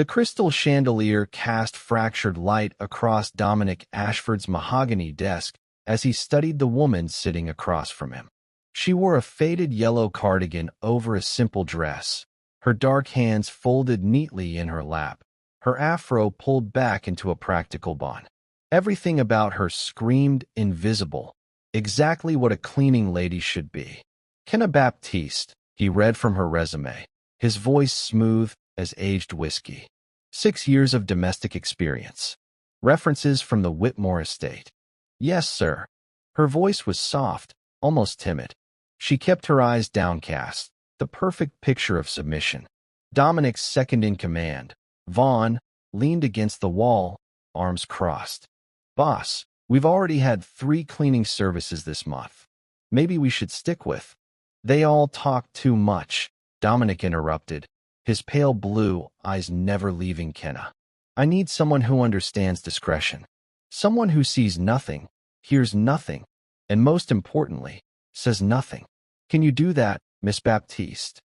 The crystal chandelier cast fractured light across Dominic Ashford's mahogany desk as he studied the woman sitting across from him. She wore a faded yellow cardigan over a simple dress, her dark hands folded neatly in her lap, her afro pulled back into a practical bun. Everything about her screamed invisible, exactly what a cleaning lady should be. Kenna Baptiste, he read from her resume, his voice smooth as aged whiskey. 6 years of domestic experience. References from the Whitmore estate. Yes, sir. Her voice was soft, almost timid. She kept her eyes downcast, the perfect picture of submission. Dominic's second in command, Vaughn, leaned against the wall, arms crossed. Boss, we've already had 3 cleaning services this month. Maybe we should stick with. They all talk too much, Dominic interrupted, his pale blue eyes never leaving Kenna. I need someone who understands discretion. Someone who sees nothing, hears nothing, and most importantly, says nothing. Can you do that, Miss Baptiste?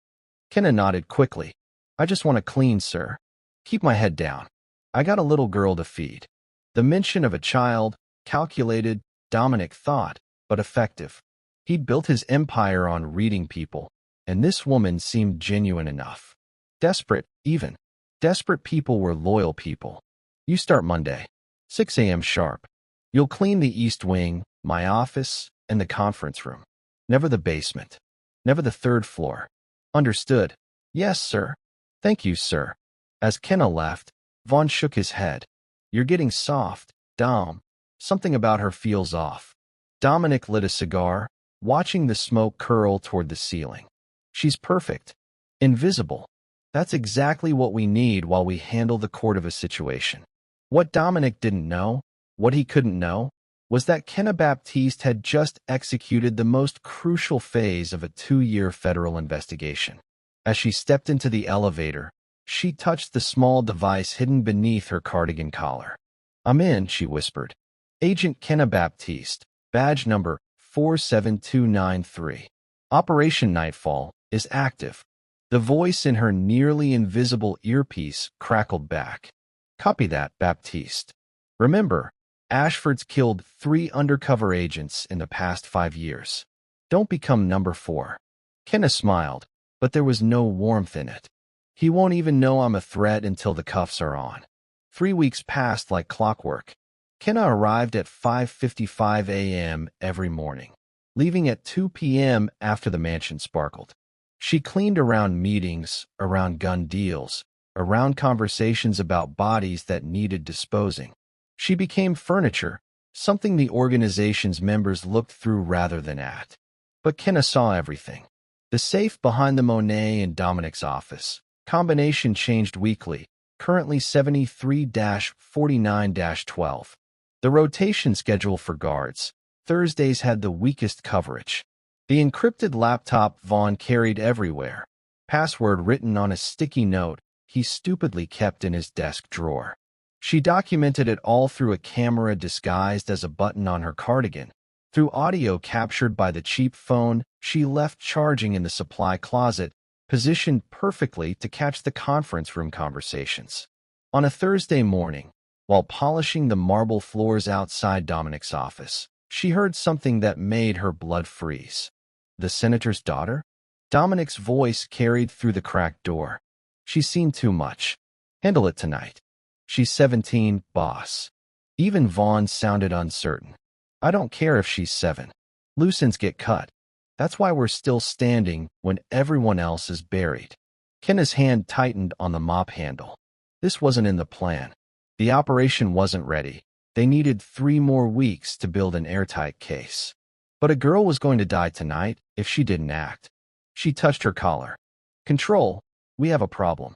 Kenna nodded quickly. I just want to clean, sir. Keep my head down. I got a little girl to feed. The mention of a child, calculated, Dominic thought, but effective. He'd built his empire on reading people, and this woman seemed genuine enough. Desperate, even. Desperate people were loyal people. You start Monday, 6 a.m. sharp. You'll clean the East Wing, my office, and the conference room. Never the basement. Never the 3rd floor. Understood? Yes, sir. Thank you, sir. As Kenna left, Vaughn shook his head. You're getting soft, Dom. Something about her feels off. Dominic lit a cigar, watching the smoke curl toward the ceiling. She's perfect. Invisible. That's exactly what we need while we handle the court of a situation. What Dominic didn't know, what he couldn't know, was that Kenna Baptiste had just executed the most crucial phase of a 2-year federal investigation. As she stepped into the elevator, she touched the small device hidden beneath her cardigan collar. I'm in, she whispered. Agent Kenna Baptiste, badge number 47293. Operation Nightfall is active. The voice in her nearly invisible earpiece crackled back. Copy that, Baptiste. Remember, Ashford's killed 3 undercover agents in the past 5 years. Don't become number 4. Kenna smiled, but there was no warmth in it. He won't even know I'm a threat until the cuffs are on. 3 weeks passed like clockwork. Kenna arrived at 5:55 a.m. every morning, leaving at 2 p.m. after the mansion sparkled. She cleaned around meetings, around gun deals, around conversations about bodies that needed disposing. She became furniture, something the organization's members looked through rather than at. But Kenna saw everything. The safe behind the Monet in Dominic's office. Combination changed weekly, currently 73-49-12. The rotation schedule for guards. Thursdays had the weakest coverage. The encrypted laptop Vaughn carried everywhere. Password written on a sticky note he stupidly kept in his desk drawer. She documented it all through a camera disguised as a button on her cardigan, through audio captured by the cheap phone she left charging in the supply closet, positioned perfectly to catch the conference room conversations. On a Thursday morning, while polishing the marble floors outside Dominic's office, she heard something that made her blood freeze. The senator's daughter? Dominic's voice carried through the cracked door. She's seen too much. Handle it tonight. She's 17, boss. Even Vaughn sounded uncertain. I don't care if she's 7. Loose ends get cut. That's why we're still standing when everyone else is buried. Kenna's hand tightened on the mop handle. This wasn't in the plan. The operation wasn't ready. They needed 3 more weeks to build an airtight case. But a girl was going to die tonight if she didn't act. She touched her collar. Control, we have a problem.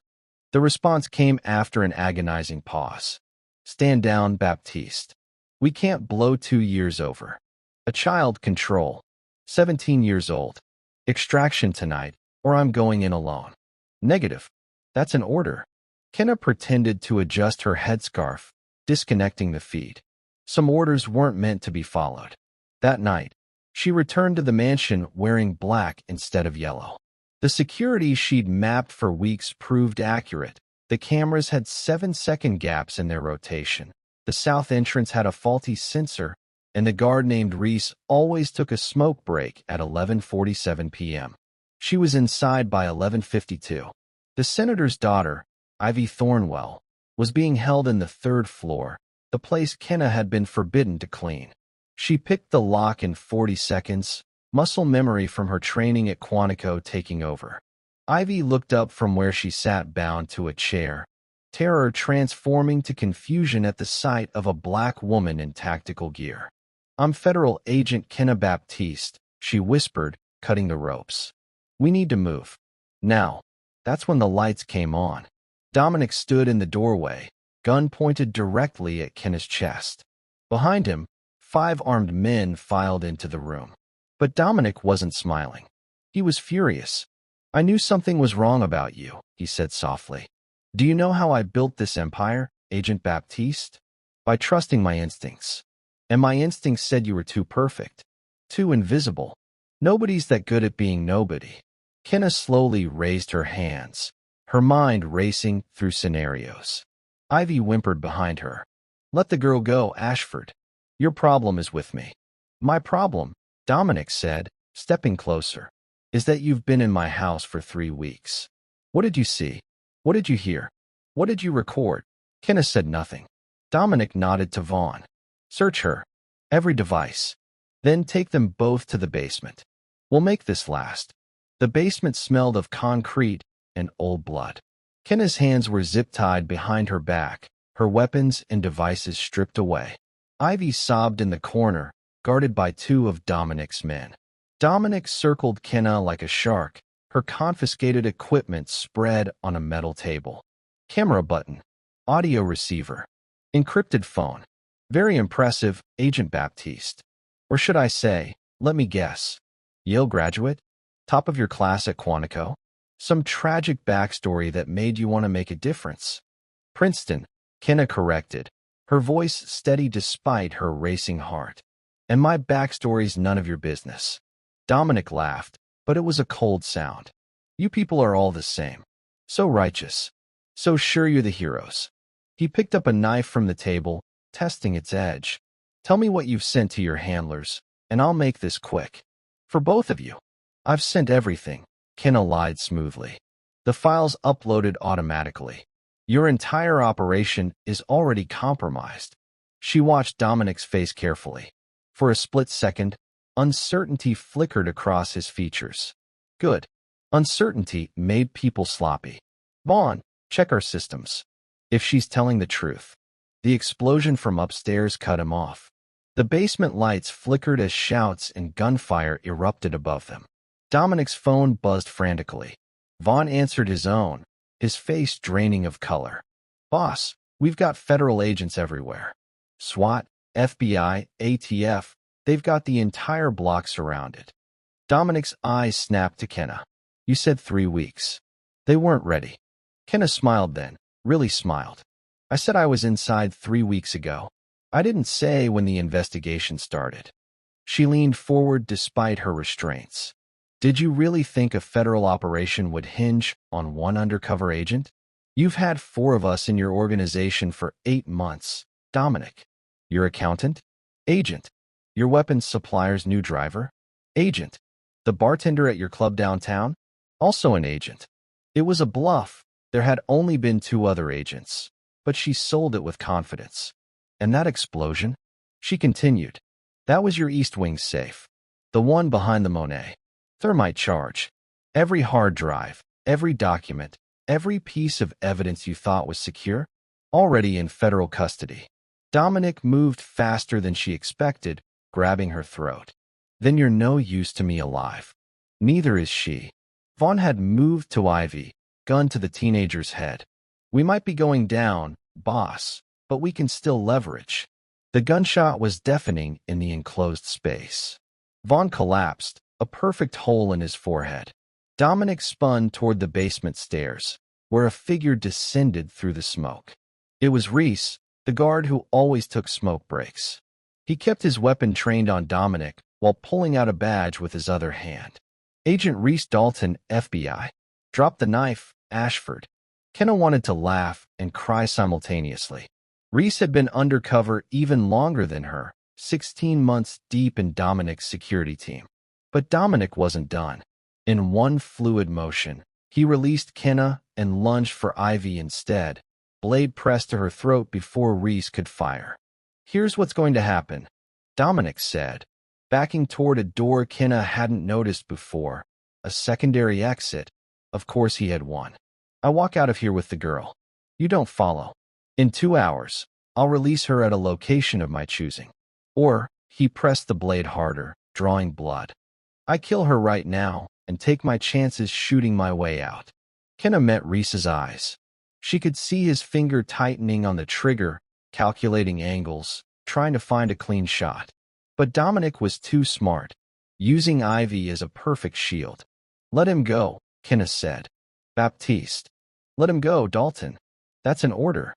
The response came after an agonizing pause. Stand down, Baptiste. We can't blow 2 years over. A child, control. 17 years old. Extraction tonight, or I'm going in alone. Negative. That's an order. Kenna pretended to adjust her headscarf, disconnecting the feed. Some orders weren't meant to be followed. That night, she returned to the mansion wearing black instead of yellow. The security she'd mapped for weeks proved accurate, The cameras had 7-second gaps in their rotation. The south entrance had a faulty sensor, and the guard named Reese always took a smoke break at 11:47 p.m. She was inside by 11:52. The senator's daughter, Ivy Thornwell, was being held in the third floor, the place Kenna had been forbidden to clean. She picked the lock in 40 seconds, muscle memory from her training at Quantico taking over. Ivy looked up from where she sat bound to a chair, terror transforming to confusion at the sight of a black woman in tactical gear. "I'm Federal Agent Kenna Baptiste," she whispered, cutting the ropes. "We need to move. Now." That's when the lights came on. Dominic stood in the doorway, gun pointed directly at Kenna's chest. Behind him, 5 armed men filed into the room. But Dominic wasn't smiling. He was furious. "I knew something was wrong about you," he said softly. "Do you know how I built this empire, Agent Baptiste? By trusting my instincts. And my instincts said you were too perfect, too invisible. Nobody's that good at being nobody." Kenna slowly raised her hands, her mind racing through scenarios. Ivy whimpered behind her. "Let the girl go, Ashford. Your problem is with me." "My problem," Dominic said, stepping closer, "is that you've been in my house for 3 weeks. What did you see? What did you hear? What did you record?" Kenna said nothing. Dominic nodded to Vaughn. "Search her. Every device. Then take them both to the basement. We'll make this last." The basement smelled of concrete and old blood. Kenna's hands were zip-tied behind her back, her weapons and devices stripped away. Ivy sobbed in the corner, guarded by 2 of Dominic's men. Dominic circled Kenna like a shark, her confiscated equipment spread on a metal table. Camera button, audio receiver, encrypted phone. "Very impressive, Agent Baptiste. Or should I say, let me guess, Yale graduate? Top of your class at Quantico? Some tragic backstory that made you want to make a difference?" "Princeton," Kenna corrected, her voice steady despite her racing heart. "And my backstory's none of your business." Dominic laughed, but it was a cold sound. "You people are all the same. So righteous. So sure you're the heroes." He picked up a knife from the table, testing its edge. "Tell me what you've sent to your handlers, and I'll make this quick. For both of you." "I've sent everything," Kenna lied smoothly. "The files uploaded automatically. Your entire operation is already compromised." She watched Dominic's face carefully. For a split second, uncertainty flickered across his features. Good. Uncertainty made people sloppy. "Vaughn, check our systems. If she's telling the truth." The explosion from upstairs cut him off. The basement lights flickered as shouts and gunfire erupted above them. Dominic's phone buzzed frantically. Vaughn answered his own, his face draining of color. "Boss, we've got federal agents everywhere. SWAT, FBI, ATF, they've got the entire block surrounded." Dominic's eyes snapped to Kenna. "You said 3 weeks. They weren't ready." Kenna smiled then, really smiled. "I said I was inside 3 weeks ago. I didn't say when the investigation started." She leaned forward despite her restraints. "Did you really think a federal operation would hinge on one undercover agent? You've had 4 of us in your organization for 8 months. Dominic, your accountant? Agent. Your weapons supplier's new driver? Agent. The bartender at your club downtown? Also an agent." It was a bluff. There had only been 2 other agents, but she sold it with confidence. "And that explosion?" She continued. "That was your East Wing safe. The one behind the Monet. Thermite charge. Every hard drive, every document, every piece of evidence you thought was secure, already in federal custody." Dominic moved faster than she expected, grabbing her throat. "Then you're no use to me alive. Neither is she." Vaughn had moved to Ivy, gun to the teenager's head. "We might be going down, boss, but we can still leverage." The gunshot was deafening in the enclosed space. Vaughn collapsed, a perfect hole in his forehead. Dominic spun toward the basement stairs, where a figure descended through the smoke. It was Reese, the guard who always took smoke breaks. He kept his weapon trained on Dominic while pulling out a badge with his other hand. "Agent Reese Dalton, FBI. Drop the knife, Ashford." Kenna wanted to laugh and cry simultaneously. Reese had been undercover even longer than her, 16 months deep in Dominic's security team. But Dominic wasn't done. In one fluid motion, he released Kenna and lunged for Ivy instead, blade pressed to her throat before Reese could fire. "Here's what's going to happen," Dominic said, backing toward a door Kenna hadn't noticed before, a secondary exit. Of course he had one. "I walk out of here with the girl. You don't follow. In 2 hours, I'll release her at a location of my choosing. Or," he pressed the blade harder, drawing blood, "I kill her right now and take my chances shooting my way out." Kenna met Reese's eyes. She could see his finger tightening on the trigger, calculating angles, trying to find a clean shot. But Dominic was too smart, using Ivy as a perfect shield. "Let him go," Kenna said. "Baptiste." "Let him go, Dalton. That's an order."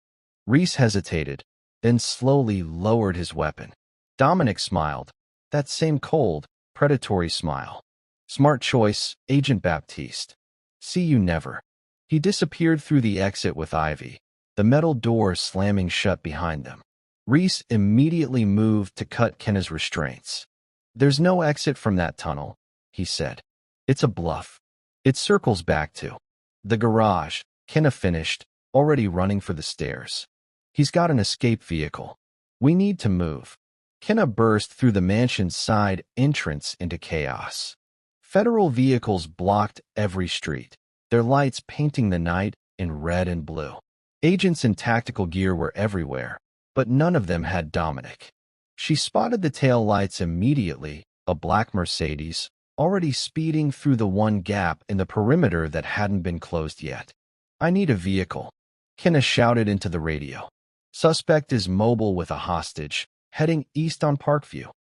Reese hesitated, then slowly lowered his weapon. Dominic smiled, that same cold, predatory smile. "Smart choice, Agent Baptiste. See you never." He disappeared through the exit with Ivy, the metal door slamming shut behind them. Reese immediately moved to cut Kenna's restraints. "There's no exit from that tunnel," he said. "It's a bluff. It circles back to the garage," Kenna finished, already running for the stairs. "He's got an escape vehicle. We need to move." Kenna burst through the mansion's side entrance into chaos. Federal vehicles blocked every street, their lights painting the night in red and blue. Agents in tactical gear were everywhere, but none of them had Dominic. She spotted the tail lights immediately, a black Mercedes, already speeding through the one gap in the perimeter that hadn't been closed yet. "I need a vehicle," Kenna shouted into the radio. "Suspect is mobile with a hostage, heading east on Parkview."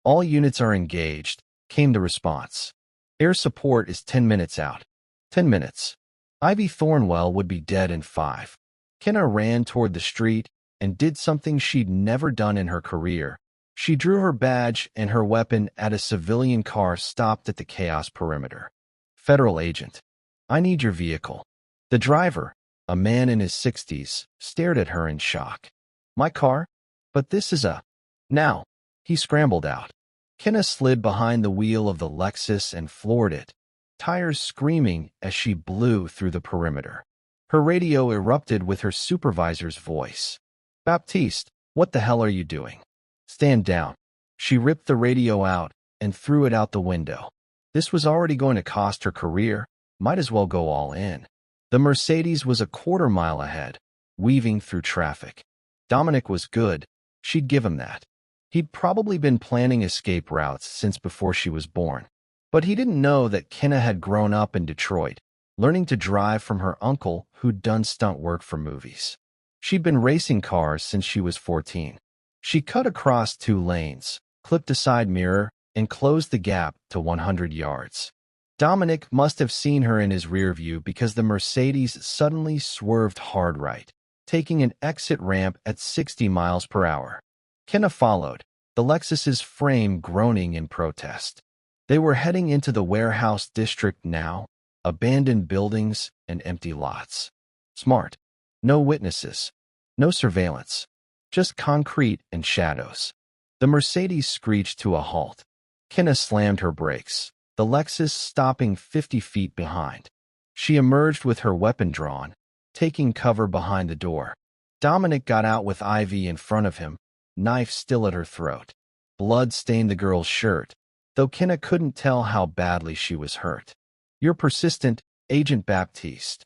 "All units are engaged," came the response. "Air support is 10 minutes out." 10 minutes. Ivy Thornwell would be dead in 5. Kenna ran toward the street and did something she'd never done in her career. She drew her badge and her weapon at a civilian car stopped at the chaos perimeter. "Federal agent, I need your vehicle." The driver, a man in his 60s, stared at her in shock. "My car? But this is a..." "Now." He scrambled out. Kenna slid behind the wheel of the Lexus and floored it, tires screaming as she blew through the perimeter. Her radio erupted with her supervisor's voice. "Baptiste, what the hell are you doing? Stand down." She ripped the radio out and threw it out the window. This was already going to cost her career, might as well go all in. The Mercedes was a quarter-mile ahead, weaving through traffic. Dominic was good, she'd give him that. He'd probably been planning escape routes since before she was born. But he didn't know that Kenna had grown up in Detroit, learning to drive from her uncle who'd done stunt work for movies. She'd been racing cars since she was 14. She cut across 2 lanes, clipped a side mirror, and closed the gap to 100 yards. Dominic must have seen her in his rear view because the Mercedes suddenly swerved hard right, taking an exit ramp at 60 miles per hour. Kenna followed, the Lexus's frame groaning in protest. They were heading into the warehouse district now, abandoned buildings and empty lots. Smart. No witnesses. No surveillance. Just concrete and shadows. The Mercedes screeched to a halt. Kenna slammed her brakes, the Lexus stopping 50 feet behind. She emerged with her weapon drawn, taking cover behind the door. Dominic got out with Ivy in front of him, knife still at her throat. Blood stained the girl's shirt, though Kenna couldn't tell how badly she was hurt. "You're persistent, Agent Baptiste,"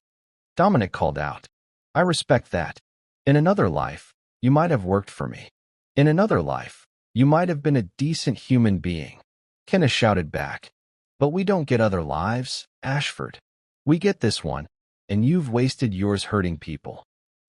Dominic called out. "I respect that. In another life, you might have worked for me. In another life, you might have been a decent human being." Kenna shouted back. "But we don't get other lives, Ashford. We get this one, and you've wasted yours hurting people.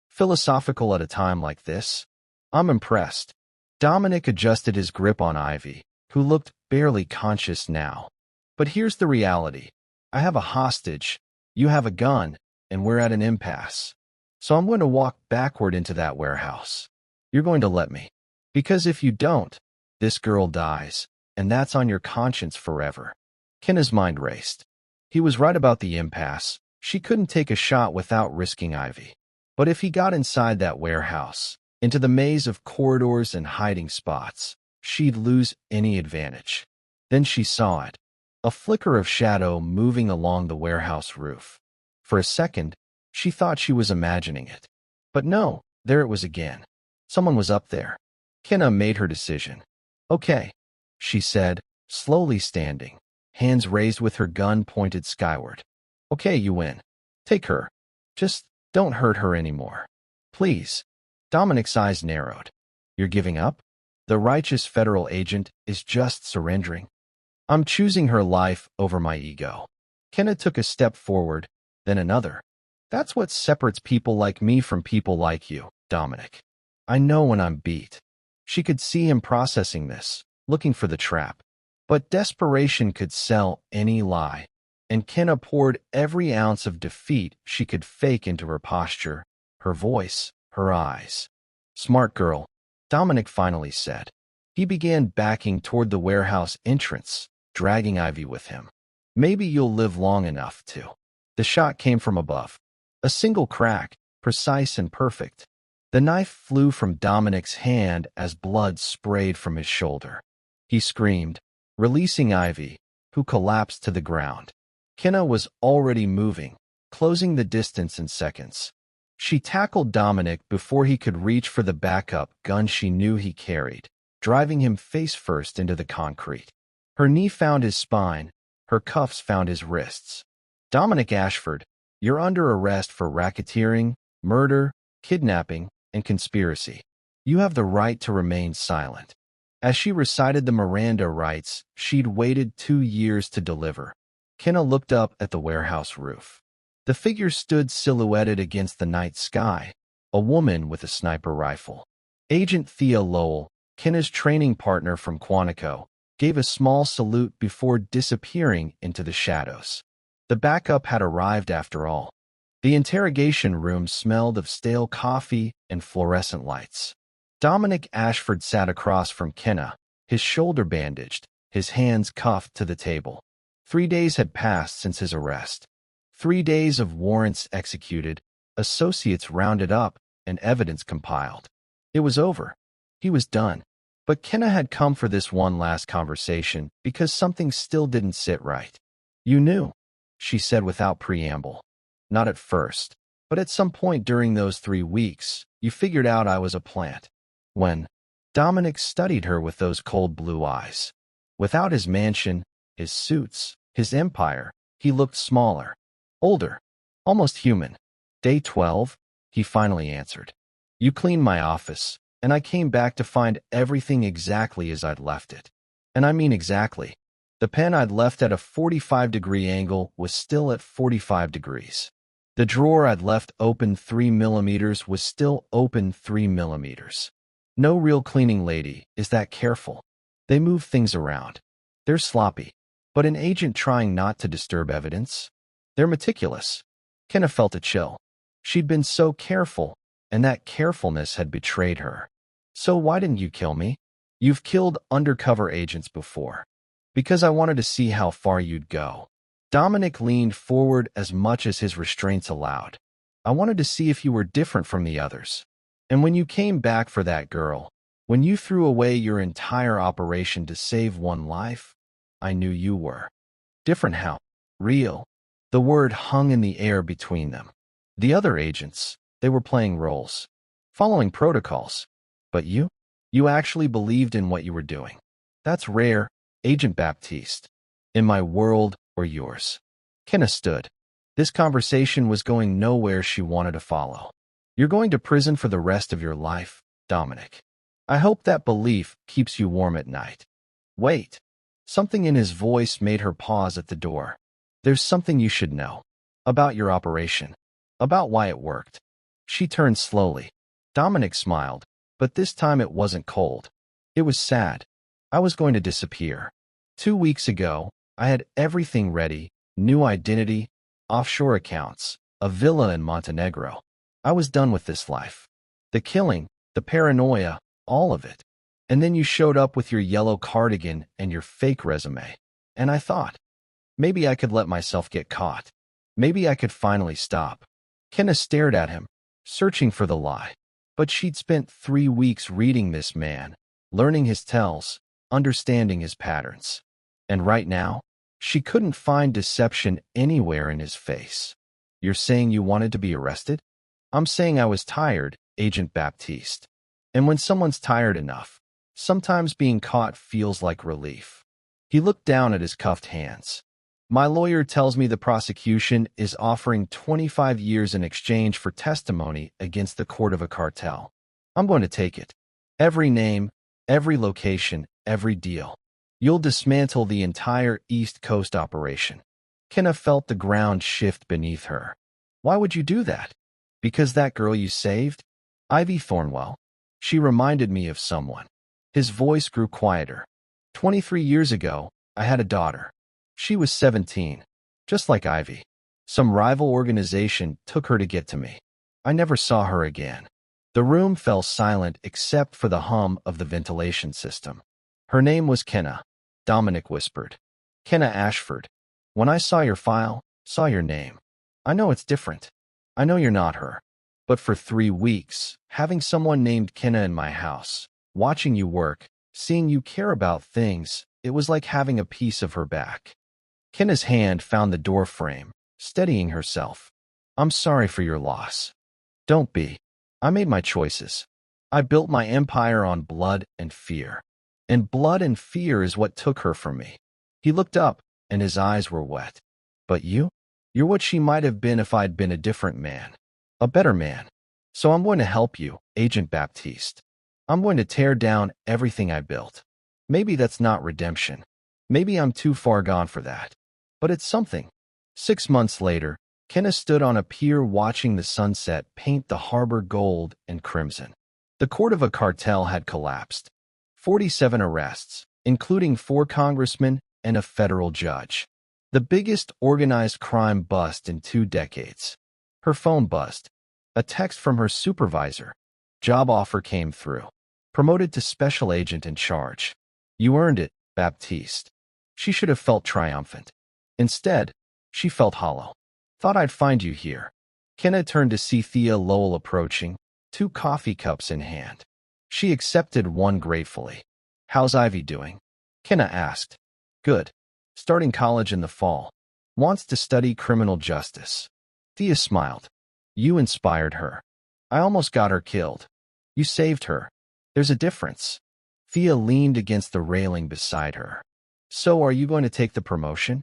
Philosophical at a time like this? I'm impressed." Dominic adjusted his grip on Ivy, who looked barely conscious now. "But here's the reality. I have a hostage, you have a gun, and we're at an impasse. So I'm going to walk backward into that warehouse. You're going to let me. Because if you don't, this girl dies, and that's on your conscience forever." Kenna's mind raced. He was right about the impasse, She couldn't take a shot without risking Ivy. But if he got inside that warehouse, into the maze of corridors and hiding spots, she'd lose any advantage. Then she saw it. A flicker of shadow moving along the warehouse roof. For a second, she thought she was imagining it. But no, there it was again. Someone was up there. Kenna made her decision. Okay, she said, slowly standing, hands raised with her gun pointed skyward. Okay, you win. Take her. Just don't hurt her anymore. Please. Dominic's eyes narrowed. You're giving up? The righteous federal agent is just surrendering. I'm choosing her life over my ego. Kenna took a step forward, then another. That's what separates people like me from people like you, Dominic. I know when I'm beat. She could see him processing this, looking for the trap. But desperation could sell any lie, and Kenna poured every ounce of defeat she could fake into her posture, her voice, her eyes. Smart girl, Dominic finally said. He began backing toward the warehouse entrance, dragging Ivy with him. Maybe you'll live long enough to. The shot came from above. A single crack, precise and perfect. The knife flew from Dominic's hand as blood sprayed from his shoulder. He screamed, releasing Ivy, who collapsed to the ground. Kenna was already moving, closing the distance in seconds. She tackled Dominic before he could reach for the backup gun she knew he carried, driving him face first into the concrete. Her knee found his spine, her cuffs found his wrists. Dominic Ashford, you're under arrest for racketeering, murder, kidnapping, and conspiracy. You have the right to remain silent. As she recited the Miranda rights she'd waited 2 years to deliver, Kenna looked up at the warehouse roof. The figure stood silhouetted against the night sky, a woman with a sniper rifle. Agent Thea Lowell, Kenna's training partner from Quantico, gave a small salute before disappearing into the shadows. The backup had arrived after all. The interrogation room smelled of stale coffee and fluorescent lights. Dominic Ashford sat across from Kenna, his shoulder bandaged, his hands cuffed to the table. 3 days had passed since his arrest. 3 days of warrants executed, associates rounded up, and evidence compiled. It was over. He was done. But Kenna had come for this one last conversation because something still didn't sit right. You knew, she said without preamble. Not at first, but at some point during those 3 weeks, you figured out I was a plant. When? Dominic studied her with those cold blue eyes. Without his mansion, his suits, his empire, he looked smaller, older, almost human. Day 12, he finally answered. You cleaned my office, and I came back to find everything exactly as I'd left it. And I mean exactly. The pen I'd left at a 45-degree angle was still at 45 degrees. The drawer I'd left open 3 millimeters was still open 3 millimeters. No real cleaning lady is that careful. They move things around. They're sloppy. But an agent trying not to disturb evidence? They're meticulous. Kenna felt a chill. She'd been so careful, and that carefulness had betrayed her. So why didn't you kill me? You've killed undercover agents before. Because I wanted to see how far you'd go. Dominic leaned forward as much as his restraints allowed. I wanted to see if you were different from the others. And when you came back for that girl, when you threw away your entire operation to save one life, I knew you were. Different how? Real. The word hung in the air between them. The other agents, they were playing roles, following protocols. But you? You actually believed in what you were doing. That's rare, Agent Baptiste. In my world or yours. Kenna stood. This conversation was going nowhere she wanted to follow. You're going to prison for the rest of your life, Dominic. I hope that belief keeps you warm at night. Wait. Something in his voice made her pause at the door. There's something you should know. About your operation. About why it worked. She turned slowly. Dominic smiled, but this time it wasn't cold. It was sad. I was going to disappear. 2 weeks ago, I had everything ready, new identity, offshore accounts, a villa in Montenegro. I was done with this life. The killing, the paranoia, all of it. And then you showed up with your yellow cardigan and your fake resume. And I thought, maybe I could let myself get caught. Maybe I could finally stop. Kenna stared at him, searching for the lie. But she'd spent 3 weeks reading this man, learning his tells, understanding his patterns. And right now, she couldn't find deception anywhere in his face. You're saying you wanted to be arrested? I'm saying I was tired, Agent Baptiste. And when someone's tired enough, sometimes being caught feels like relief. He looked down at his cuffed hands. My lawyer tells me the prosecution is offering 25 years in exchange for testimony against the court of a cartel. I'm going to take it. Every name, every location, every deal. You'll dismantle the entire East Coast operation. Kenna felt the ground shift beneath her. Why would you do that? Because that girl you saved? Ivy Thornwell. She reminded me of someone. His voice grew quieter. 23 years ago, I had a daughter. She was 17, just like Ivy. Some rival organization took her to get to me. I never saw her again. The room fell silent except for the hum of the ventilation system. Her name was Kenna, Dominic whispered. Kenna Ashford. When I saw your file, saw your name. I know it's different. I know you're not her. But for 3 weeks, having someone named Kenna in my house, watching you work, seeing you care about things, it was like having a piece of her back. Kenna's hand found the door frame, steadying herself. I'm sorry for your loss. Don't be. I made my choices. I built my empire on blood and fear. And blood and fear is what took her from me. He looked up, and his eyes were wet. But you? You're what she might have been if I'd been a different man. A better man. So I'm going to help you, Agent Baptiste. I'm going to tear down everything I built. Maybe that's not redemption. Maybe I'm too far gone for that. But it's something. 6 months later, Kenna stood on a pier watching the sunset paint the harbor gold and crimson. The court of a cartel had collapsed. 47 arrests, including 4 congressmen and a federal judge. The biggest organized crime bust in 2 decades. Her phone buzzed. A text from her supervisor. Job offer came through. Promoted to special agent in charge. You earned it, Baptiste. She should have felt triumphant. Instead, she felt hollow. Thought I'd find you here. Kenna turned to see Thea Lowell approaching, 2 coffee cups in hand. She accepted one gratefully. How's Ivy doing? Kenna asked. Good. Starting college in the fall. Wants to study criminal justice. Thea smiled. You inspired her. I almost got her killed. You saved her. There's a difference. Thea leaned against the railing beside her. So are you going to take the promotion?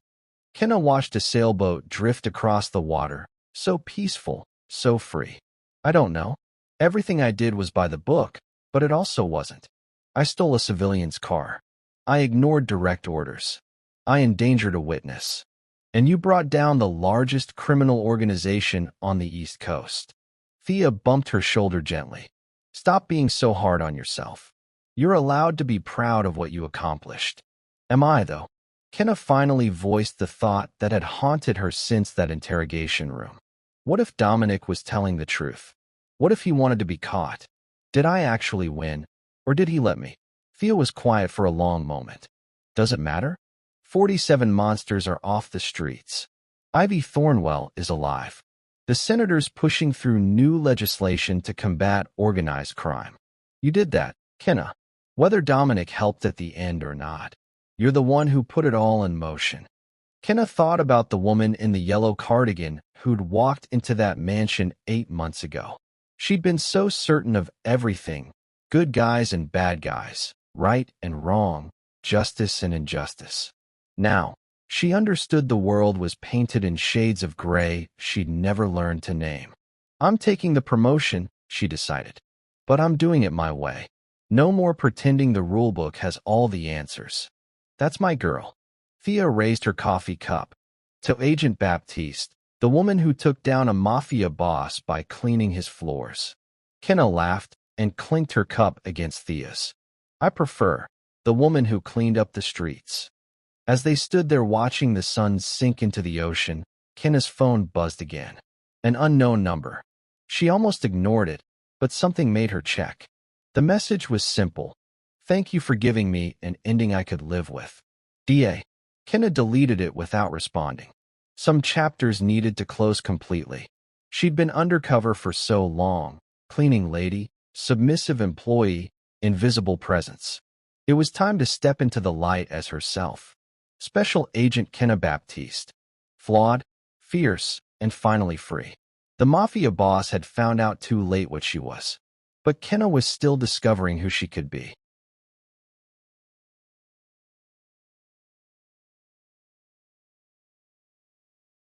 Kenna watched a sailboat drift across the water, so peaceful, so free. I don't know. Everything I did was by the book, but it also wasn't. I stole a civilian's car. I ignored direct orders. I endangered a witness. And you brought down the largest criminal organization on the East Coast. Thea bumped her shoulder gently. Stop being so hard on yourself. You're allowed to be proud of what you accomplished. Am I, though? Kenna finally voiced the thought that had haunted her since that interrogation room. What if Dominic was telling the truth? What if he wanted to be caught? Did I actually win, or did he let me? Thea was quiet for a long moment. Does it matter? 47 monsters are off the streets. Ivy Thornwell is alive. The senator's pushing through new legislation to combat organized crime. You did that, Kenna. Whether Dominic helped at the end or not, you're the one who put it all in motion. Kenna thought about the woman in the yellow cardigan who'd walked into that mansion 8 months ago. She'd been so certain of everything, good guys and bad guys, right and wrong, justice and injustice. Now, she understood the world was painted in shades of gray she'd never learned to name. I'm taking the promotion, she decided. But I'm doing it my way. No more pretending the rulebook has all the answers. That's my girl. Thea raised her coffee cup. To Agent Baptiste, the woman who took down a Mafia boss by cleaning his floors. Kenna laughed and clinked her cup against Thea's. I prefer the woman who cleaned up the streets. As they stood there watching the sun sink into the ocean, Kenna's phone buzzed again. An unknown number. She almost ignored it, but something made her check. The message was simple. Thank you for giving me an ending I could live with. DA. Kenna deleted it without responding. Some chapters needed to close completely. She'd been undercover for so long, cleaning lady, submissive employee, invisible presence. It was time to step into the light as herself. Special Agent Kenna Baptiste. Flawed, fierce, and finally free. The Mafia boss had found out too late what she was. But Kenna was still discovering who she could be.